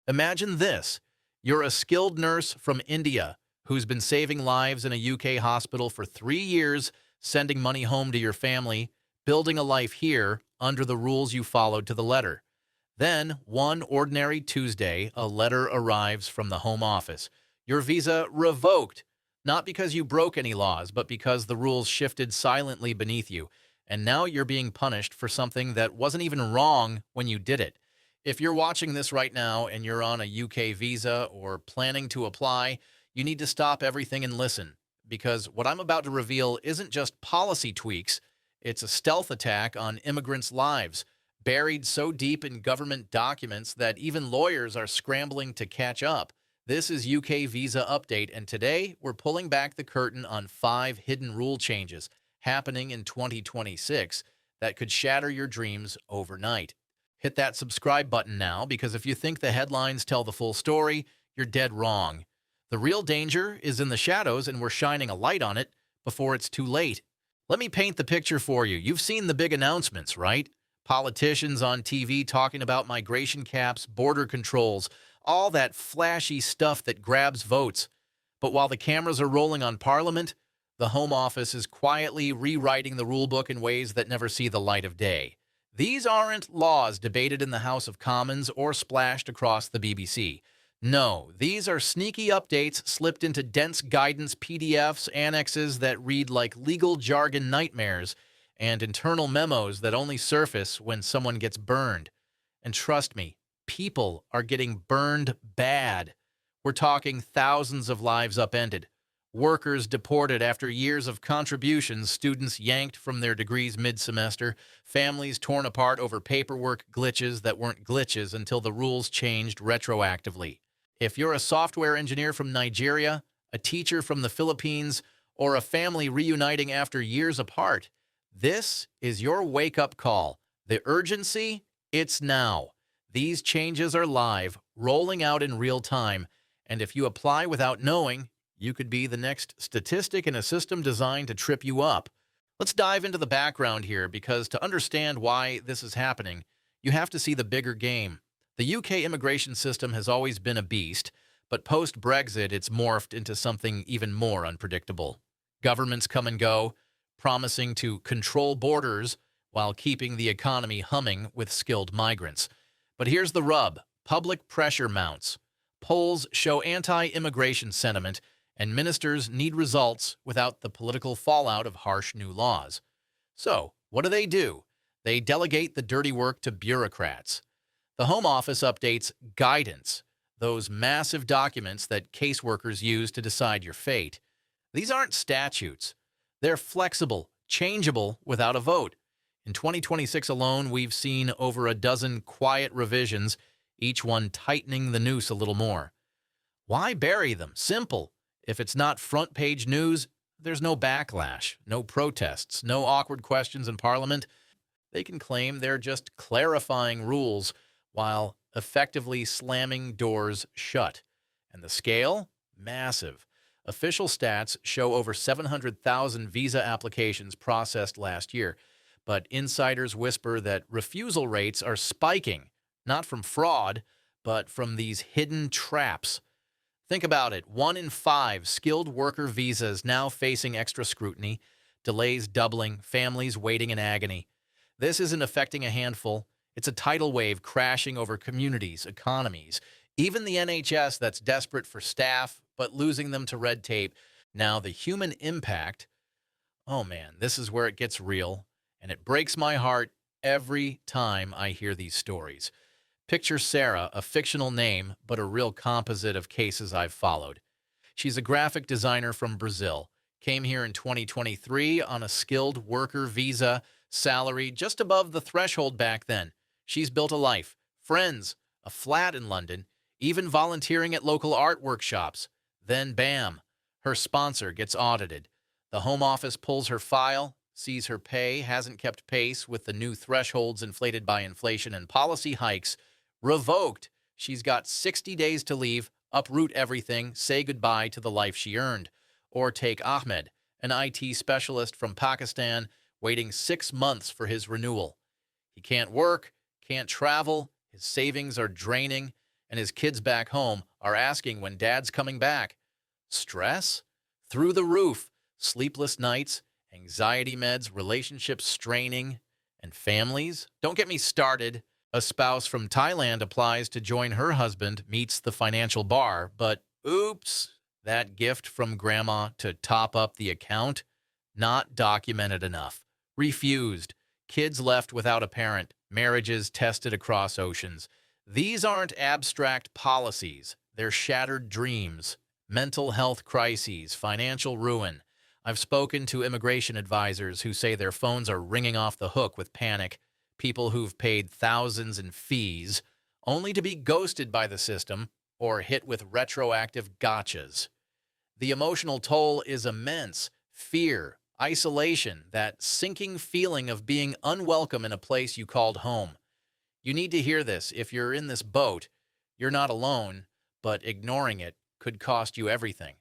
Imagine this. You're a skilled nurse from India who's been saving lives in a UK hospital for 3 years, sending money home to your family, building a life here under the rules you followed to the letter. Then, one ordinary Tuesday, a letter arrives from the Home Office. Your visa revoked, not because you broke any laws, but because the rules shifted silently beneath you, and now you're being punished for something that wasn't even wrong when you did it. If you're watching this right now and you're on a UK visa or planning to apply, you need to stop everything and listen, because what I'm about to reveal isn't just policy tweaks, it's a stealth attack on immigrants' lives, buried so deep in government documents that even lawyers are scrambling to catch up. This is UK Visa Update, and today we're pulling back the curtain on 5 hidden rule changes happening in 2026 that could shatter your dreams overnight. Hit that subscribe button now, because if you think the headlines tell the full story, you're dead wrong. The real danger is in the shadows, and we're shining a light on it before it's too late. Let me paint the picture for you. You've seen the big announcements, right? Politicians on TV talking about migration caps, border controls, all that flashy stuff that grabs votes. But while the cameras are rolling on Parliament, the Home Office is quietly rewriting the rulebook in ways that never see the light of day. These aren't laws debated in the House of Commons or splashed across the BBC. No, these are sneaky updates slipped into dense guidance PDFs, annexes that read like legal jargon nightmares, and internal memos that only surface when someone gets burned. And trust me, people are getting burned bad. We're talking thousands of lives upended, workers deported after years of contributions, students yanked from their degrees mid-semester, families torn apart over paperwork glitches that weren't glitches until the rules changed retroactively. If you're a software engineer from Nigeria, a teacher from the Philippines, or a family reuniting after years apart, this is your wake-up call. The urgency? It's now. These changes are live, rolling out in real time, and if you apply without knowing, you could be the next statistic in a system designed to trip you up. Let's dive into the background here, because to understand why this is happening, you have to see the bigger game. The UK immigration system has always been a beast, but post-Brexit it's morphed into something even more unpredictable. Governments come and go, promising to control borders while keeping the economy humming with skilled migrants. But here's the rub. Public pressure mounts. Polls show anti-immigration sentiment, and ministers need results without the political fallout of harsh new laws. So, what do? They delegate the dirty work to bureaucrats. The Home Office updates guidance, those massive documents that caseworkers use to decide your fate. These aren't statutes. They're flexible, changeable without a vote. In 2026 alone, we've seen over a dozen quiet revisions, each one tightening the noose a little more. Why bury them? Simple. If it's not front-page news, there's no backlash, no protests, no awkward questions in Parliament. They can claim they're just clarifying rules while effectively slamming doors shut. And the scale? Massive. Official stats show over 700,000 visa applications processed last year, but insiders whisper that refusal rates are spiking, not from fraud, but from these hidden traps. Think about it. 1 in 5 skilled worker visas now facing extra scrutiny, delays doubling, families waiting in agony. This isn't affecting a handful. It's a tidal wave crashing over communities, economies, even the NHS that's desperate for staff, but losing them to red tape. Now, the human impact, oh man, this is where it gets real, and it breaks my heart every time I hear these stories. Picture Sarah, a fictional name, but a real composite of cases I've followed. She's a graphic designer from Brazil, came here in 2023 on a skilled worker visa, salary just above the threshold back then. She's built a life, friends, a flat in London, even volunteering at local art workshops. Then bam, her sponsor gets audited. The Home Office pulls her file, sees her pay hasn't kept pace with the new thresholds inflated by inflation and policy hikes. Revoked. She's got 60 days to leave, uproot everything, say goodbye to the life she earned. Or take Ahmed, an IT specialist from Pakistan, waiting 6 months for his renewal. He can't work, can't travel, his savings are draining, and his kids back home are asking when dad's coming back. Stress? Through the roof. Sleepless nights, anxiety meds, relationships straining, and families? Don't get me started. A spouse from Thailand applies to join her husband, meets the financial bar, but oops, that gift from grandma to top up the account? Not documented enough. Refused. Kids left without a parent. Marriages tested across oceans. These aren't abstract policies. They're shattered dreams, mental health crises, financial ruin. I've spoken to immigration advisors who say their phones are ringing off the hook with panic, people who've paid thousands in fees, only to be ghosted by the system or hit with retroactive gotchas. The emotional toll is immense. Fear, isolation, that sinking feeling of being unwelcome in a place you called home. You need to hear this. If you're in this boat, you're not alone, but ignoring it could cost you everything.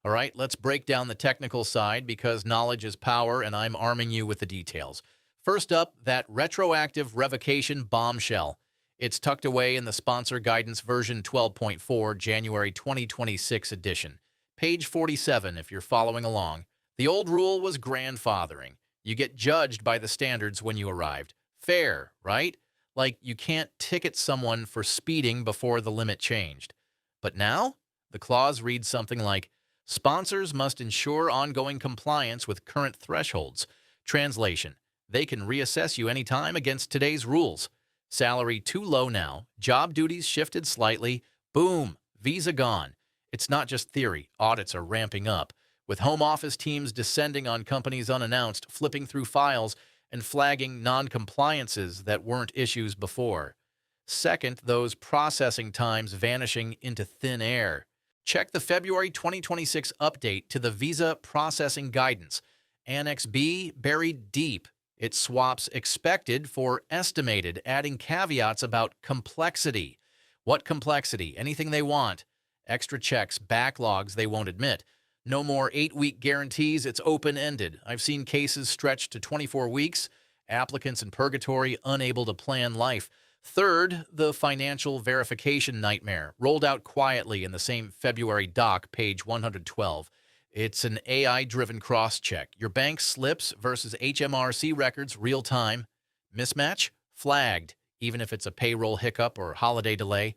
All right, let's break down the technical side because knowledge is power and I'm arming you with the details. First up, that retroactive revocation bombshell. It's tucked away in the sponsor guidance version 12.4, January 2026 edition. Page 47 if you're following along. The old rule was grandfathering. You get judged by the standards when you arrived. Fair, right? Like you can't ticket someone for speeding before the limit changed. But now, the clause reads something like, sponsors must ensure ongoing compliance with current thresholds. Translation, they can reassess you anytime against today's rules. Salary too low now, job duties shifted slightly, boom, visa gone. It's not just theory, audits are ramping up, with home office teams descending on companies unannounced, flipping through files, and flagging non-compliances that weren't issues before. Second, those processing times vanishing into thin air. Check the February 2026 update to the Visa Processing Guidance. Annex B buried deep. It swaps expected for estimated, adding caveats about complexity. What complexity? Anything they want. Extra checks, backlogs they won't admit. No more 8-week guarantees, it's open-ended. I've seen cases stretched to 24 weeks, applicants in purgatory unable to plan life. Third, the financial verification nightmare, rolled out quietly in the same February doc, page 112. It's an AI-driven cross-check. Your bank slips versus HMRC records, real-time. Mismatch? Flagged, even if it's a payroll hiccup or holiday delay.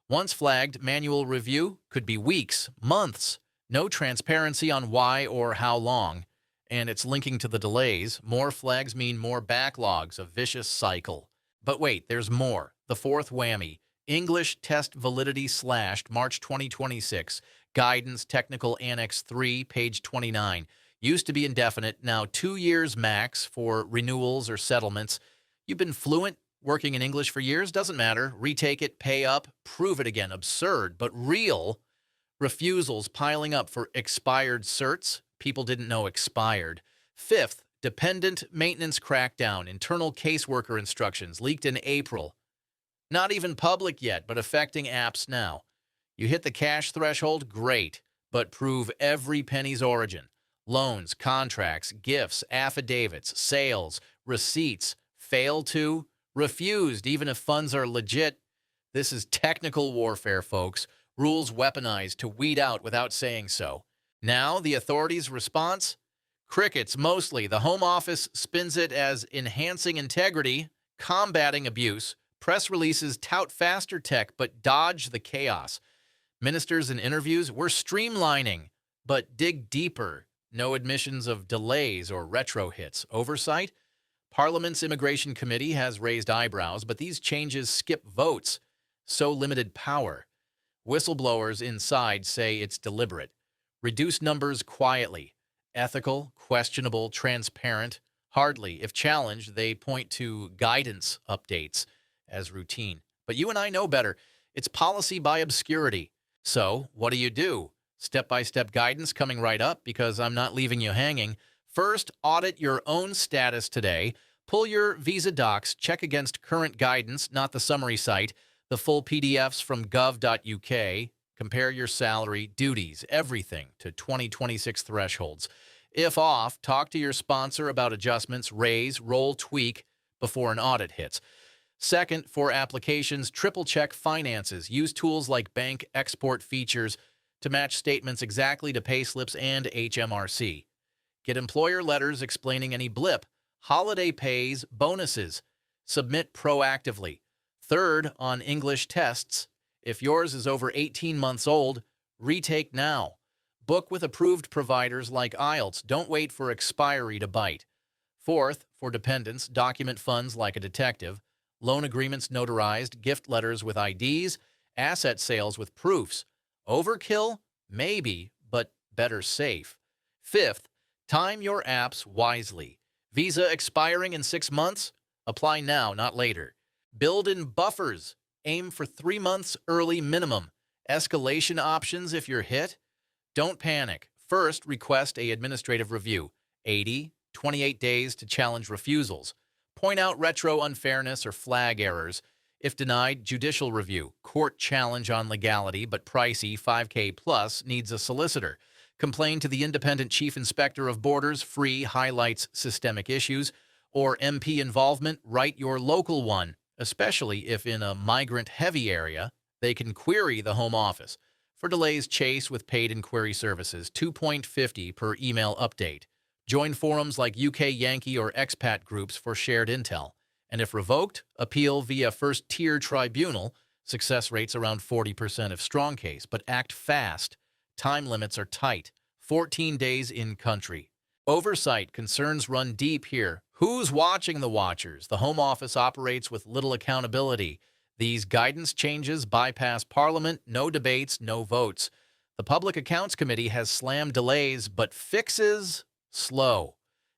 Once flagged, manual review could be weeks, months. No transparency on why or how long. And it's linking to the delays. More flags mean more backlogs, a vicious cycle. But wait, there's more. The fourth whammy. English test validity slashed, March 2026. Guidance Technical Annex 3, page 29. Used to be indefinite, now 2 years max for renewals or settlements. You've been fluent, working in English for years? Doesn't matter. Retake it, pay up, prove it again. Absurd, but real. Refusals piling up for expired certs. People didn't know expired. Fifth, dependent maintenance crackdown. Internal caseworker instructions leaked in April. Not even public yet, but affecting apps now. You hit the cash threshold, great, but prove every penny's origin. Loans, contracts, gifts, affidavits, sales, receipts. Fail to? Refused, even if funds are legit. This is technical warfare, folks. Rules weaponized to weed out without saying so. Now, the authorities' response? Crickets, mostly. The Home Office spins it as enhancing integrity, combating abuse. Press releases tout faster tech, but dodge the chaos. Ministers in interviews, we're streamlining, but dig deeper. No admissions of delays or retro hits. Oversight? Parliament's Immigration Committee has raised eyebrows, but these changes skip votes. So limited power. Whistleblowers inside say it's deliberate. Reduce numbers quietly. Ethical, questionable, transparent. Hardly. If challenged, they point to guidance updates as routine. But you and I know better. It's policy by obscurity. So, what do? Step-by-step guidance coming right up because I'm not leaving you hanging. First, audit your own status today. Pull your visa docs, check against current guidance, not the summary site, the full PDFs from gov.uk. Compare your salary, duties, everything to 2026 thresholds. If off, talk to your sponsor about adjustments, raise, roll, tweak before an audit hits. Second, for applications, triple-check finances. Use tools like bank export features to match statements exactly to payslips and HMRC. Get employer letters explaining any blip, holiday pays, bonuses. Submit proactively. Third, on English tests, if yours is over 18 months old, retake now. Book with approved providers like IELTS. Don't wait for expiry to bite. Fourth, for dependents, document funds like a detective, loan agreements notarized, gift letters with IDs, asset sales with proofs. Overkill? Maybe, but better safe. Fifth, time your apps wisely. Visa expiring in 6 months? Apply now, not later. Build in buffers. Aim for 3 months early minimum. Escalation options if you're hit? Don't panic. First, request an administrative review. 28 days to challenge refusals. Point out retro unfairness or flag errors. If denied, judicial review. Court challenge on legality, but pricey, $5K plus, needs a solicitor. Complain to the independent chief inspector of borders, free, highlights systemic issues. Or MP involvement, write your local one, especially if in a migrant-heavy area, they can query the Home Office. For delays, chase with paid inquiry services, $2.50 per email update. Join forums like UK Yankee or expat groups for shared intel. And if revoked, appeal via first-tier tribunal. Success rates around 40% if strong case, but act fast. Time limits are tight. 14 days in country. Oversight concerns run deep here. Who's watching the watchers? The Home Office operates with little accountability. These guidance changes bypass Parliament, no debates, no votes. The Public Accounts Committee has slammed delays, but fixes? Slow.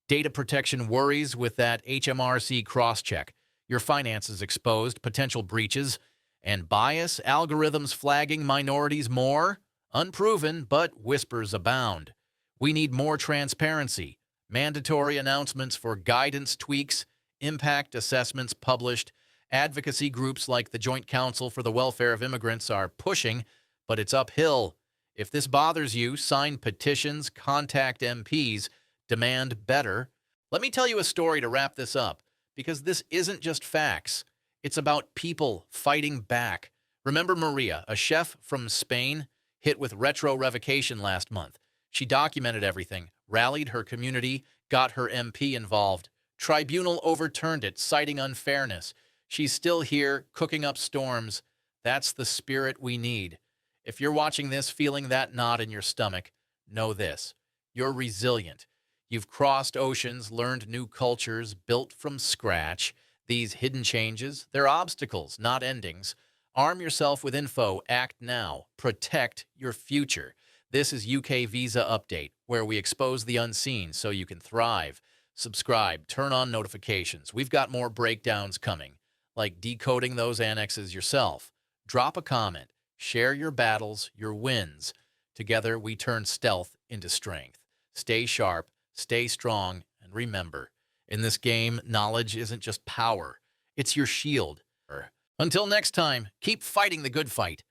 Data protection worries with that HMRC cross-check. Your finances exposed, potential breaches, and bias, algorithms flagging minorities more? Unproven, but whispers abound. We need more transparency. Mandatory announcements for guidance tweaks, impact assessments published. Advocacy groups like the Joint Council for the Welfare of Immigrants are pushing, but it's uphill. If this bothers you, sign petitions, contact MPs, demand better. Let me tell you a story to wrap this up, because this isn't just facts. It's about people fighting back. Remember Maria, a chef from Spain, hit with retro revocation last month. She documented everything, rallied her community, got her MP involved. Tribunal overturned it, citing unfairness. She's still here, cooking up storms. That's the spirit we need. If you're watching this feeling that knot in your stomach, know this. You're resilient. You've crossed oceans, learned new cultures, built from scratch. These hidden changes, they're obstacles, not endings. Arm yourself with info. Act now. Protect your future. This is UK Visa Update, where we expose the unseen so you can thrive. Subscribe. Turn on notifications. We've got more breakdowns coming, like decoding those annexes yourself. Drop a comment. Share your battles, your wins. Together, we turn stealth into strength. Stay sharp, stay strong, and remember, in this game, knowledge isn't just power. It's your shield. Until next time, keep fighting the good fight.